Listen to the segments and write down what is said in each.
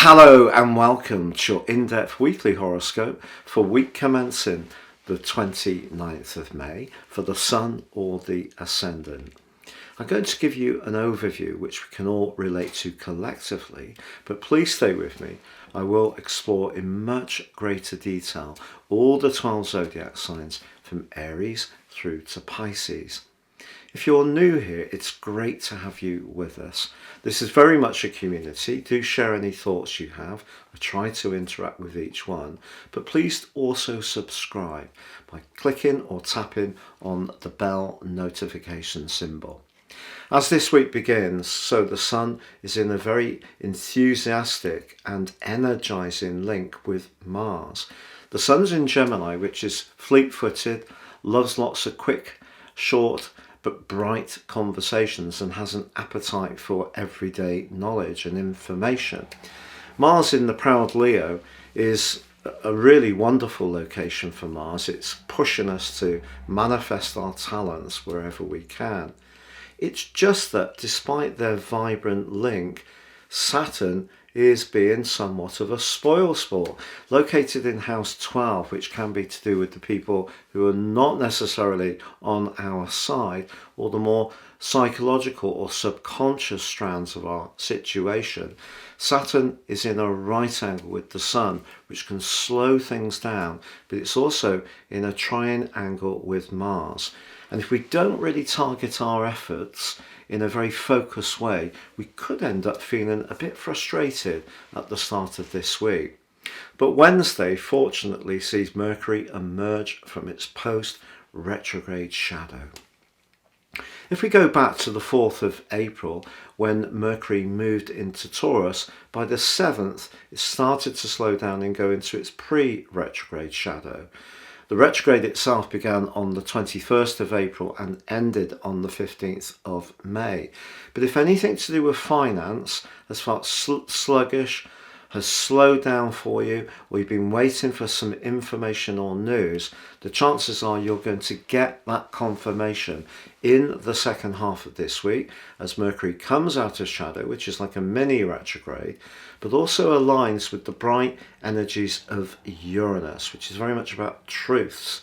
Hello and welcome to your in-depth weekly horoscope for week commencing the 29th of May for the Sun or the Ascendant. I'm going to give you an overview which we can all relate to collectively, but please stay with me. I will explore in much greater detail all the 12 zodiac signs from Aries through to Pisces. If you're new here, it's great to have you with us. This is very much a community. Do share any thoughts you have. I try to interact with each one, but please also subscribe by clicking or tapping on the bell notification symbol. As this week begins, so the Sun is in a very enthusiastic and energizing link with Mars. The Sun's in Gemini, which is fleet-footed, loves lots of quick, short, but bright conversations and has an appetite for everyday knowledge and information. Mars in the proud Leo is a really wonderful location for Mars. It's pushing us to manifest our talents wherever we can. It's just that despite their vibrant link, Saturn is being somewhat of a spoilsport, located in house 12, which can be to do with the people who are not necessarily on our side, or the more psychological or subconscious strands of our situation. Saturn is in a right angle with the Sun, which can slow things down, but it's also in a trine angle with Mars. And if we don't really target our efforts in a very focused way, we could end up feeling a bit frustrated at the start of this week. But Wednesday, fortunately, sees Mercury emerge from its post-retrograde shadow. If we go back to the 4th of April, when Mercury moved into Taurus, by the 7th, it started to slow down and go into its pre-retrograde shadow. The retrograde itself began on the 21st of April and ended on the 15th of May. But if anything to do with finance has felt sluggish, has slowed down for you, or you've been waiting for some information or news, the chances are you're going to get that confirmation in the second half of this week as Mercury comes out of shadow, which is like a mini retrograde, but also aligns with the bright energies of Uranus, which is very much about truths.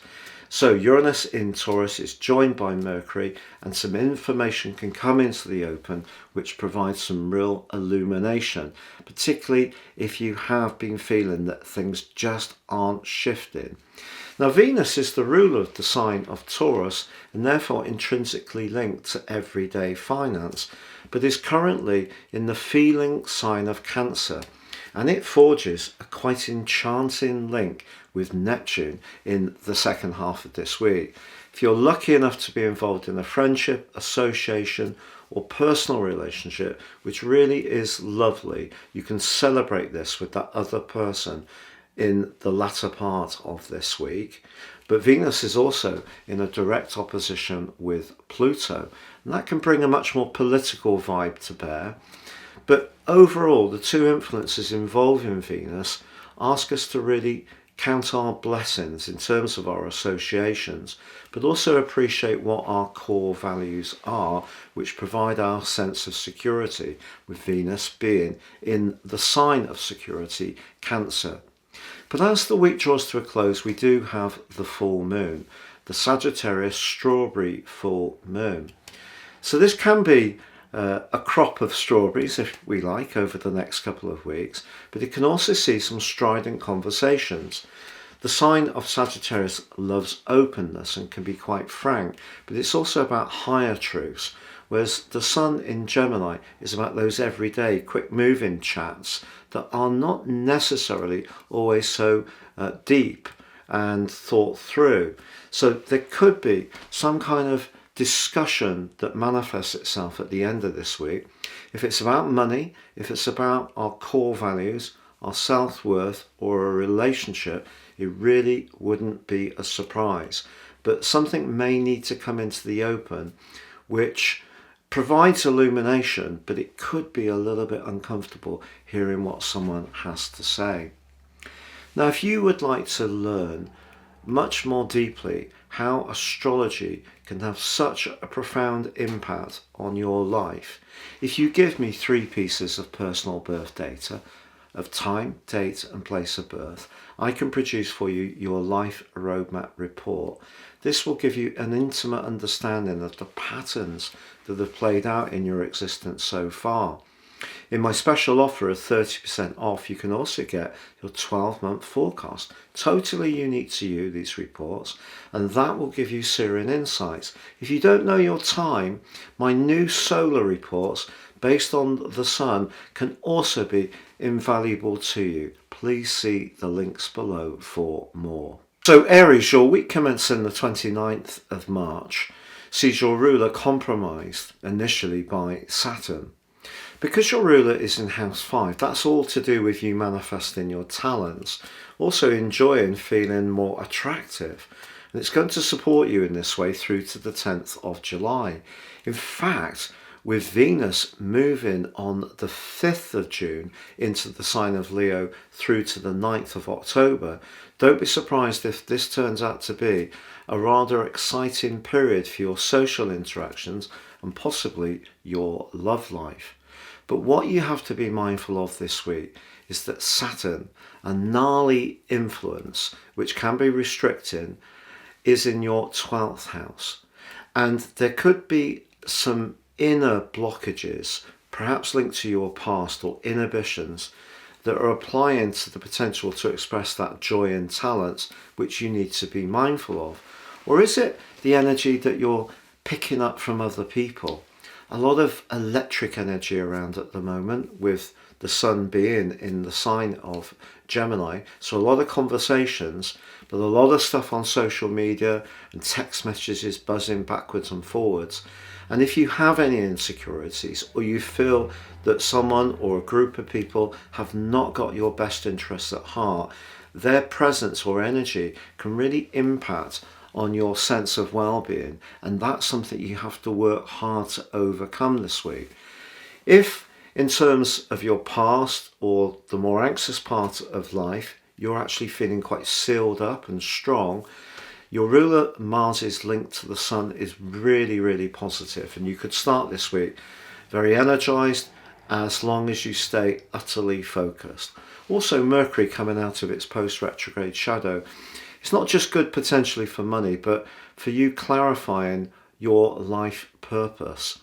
So Uranus in Taurus is joined by Mercury, and some information can come into the open which provides some real illumination, particularly if you have been feeling that things just aren't shifting. Now Venus is the ruler of the sign of Taurus and therefore intrinsically linked to everyday finance, but is currently in the feeling sign of Cancer, and it forges a quite enchanting link with Neptune in the second half of this week. If you're lucky enough to be involved in a friendship, association, or personal relationship, which really is lovely, you can celebrate this with that other person in the latter part of this week. But Venus is also in a direct opposition with Pluto, and that can bring a much more political vibe to bear. But overall, the two influences involving Venus ask us to really count our blessings in terms of our associations, but also appreciate what our core values are, which provide our sense of security, with Venus being in the sign of security, Cancer. But as the week draws to a close, we do have the full moon, the Sagittarius strawberry full moon. So this can be a crop of strawberries, if we like, over the next couple of weeks, but it can also see some strident conversations. The sign of Sagittarius loves openness and can be quite frank, but it's also about higher truths, whereas the Sun in Gemini is about those everyday quick moving chats that are not necessarily always so deep and thought through. So there could be some kind of discussion that manifests itself at the end of this week. If it's about money, if it's about our core values, our self-worth, or a relationship, it really wouldn't be a surprise. But something may need to come into the open which provides illumination, but it could be a little bit uncomfortable hearing what someone has to say. Now, if you would like to learn much more deeply how astrology can have such a profound impact on your life, if you give me 3 pieces of personal birth data, of time, date and place of birth, I can produce for you your life roadmap report. This will give you an intimate understanding of the patterns that have played out in your existence so far. In my special offer of 30% off, you can also get your 12-month forecast, totally unique to you, these reports, and that will give you Syrian insights. If you don't know your time, my new solar reports based on the sun can also be invaluable to you. Please see the links below for more. So Aries, your week commencing the 29th of March sees your ruler compromised initially by Saturn. Because your ruler is in house 5, that's all to do with you manifesting your talents, also enjoying feeling more attractive. And it's going to support you in this way through to the 10th of July. In fact, with Venus moving on the 5th of June into the sign of Leo through to the 9th of October, don't be surprised if this turns out to be a rather exciting period for your social interactions and possibly your love life. But what you have to be mindful of this week is that Saturn, a gnarly influence which can be restricting, is in your 12th house. And there could be some inner blockages, perhaps linked to your past or inhibitions, that are applying to the potential to express that joy and talents which you need to be mindful of. Or is it the energy that you're picking up from other people? A lot of electric energy around at the moment, with the sun being in the sign of Gemini. So a lot of conversations, but a lot of stuff on social media and text messages buzzing backwards and forwards. And if you have any insecurities, or you feel that someone or a group of people have not got your best interests at heart, their presence or energy can really impact on your sense of well-being, and that's something you have to work hard to overcome this week. If in terms of your past or the more anxious part of life, you're actually feeling quite sealed up and strong, your ruler Mars's link to the sun is really, really positive, and you could start this week very energized as long as you stay utterly focused. Also, Mercury coming out of its post-retrograde shadow, it's not just good potentially for money, but for you clarifying your life purpose.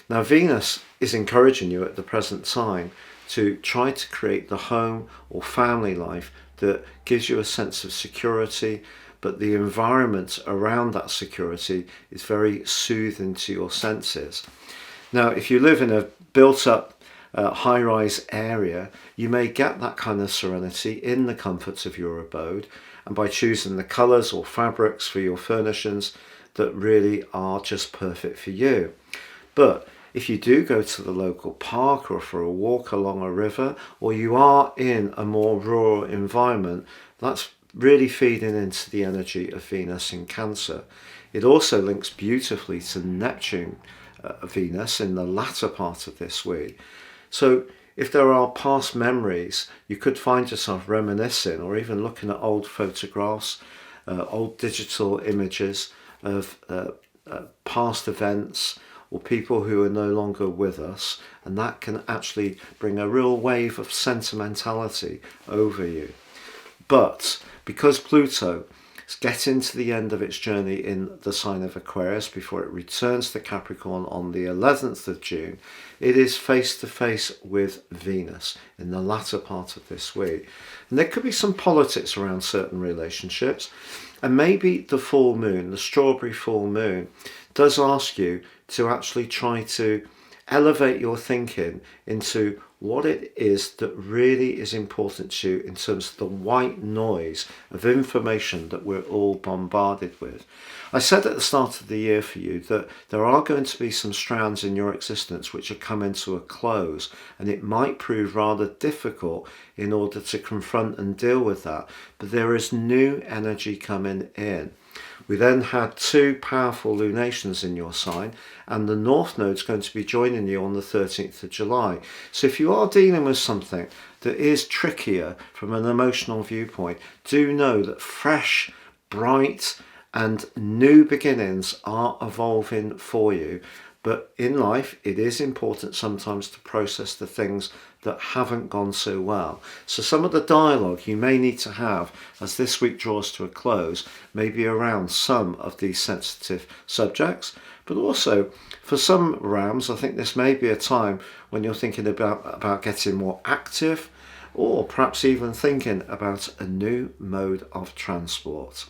Now, Venus is encouraging you at the present time to try to create the home or family life that gives you a sense of security, but the environment around that security is very soothing to your senses. Now, if you live in a built-up high-rise area, you may get that kind of serenity in the comforts of your abode, and by choosing the colours or fabrics for your furnishings that really are just perfect for you. But if you do go to the local park or for a walk along a river, or you are in a more rural environment, that's really feeding into the energy of Venus in Cancer. It also links beautifully to Neptune, Venus in the latter part of this week. So if there are past memories, you could find yourself reminiscing or even looking at old photographs, old digital images of past events or people who are no longer with us, and that can actually bring a real wave of sentimentality over you. But because Pluto is getting to the end of its journey in the sign of Aquarius before it returns to Capricorn on the 11th of June, it is face to face with Venus in the latter part of this week. And there could be some politics around certain relationships, and maybe the full moon, the strawberry full moon, does ask you to actually try to elevate your thinking into what it is that really is important to you in terms of the white noise of information that we're all bombarded with. I said at the start of the year for you that there are going to be some strands in your existence which are coming to a close, and it might prove rather difficult in order to confront and deal with that, but there is new energy coming in. We then had 2 powerful lunations in your sign, and the North Node is going to be joining you on the 13th of July. So if you are dealing with something that is trickier from an emotional viewpoint, do know that fresh, bright and new beginnings are evolving for you. But in life, it is important sometimes to process the things that haven't gone so well. So some of the dialogue you may need to have as this week draws to a close may be around some of these sensitive subjects. But also, for some realms, I think this may be a time when you're thinking about getting more active, or perhaps even thinking about a new mode of transport.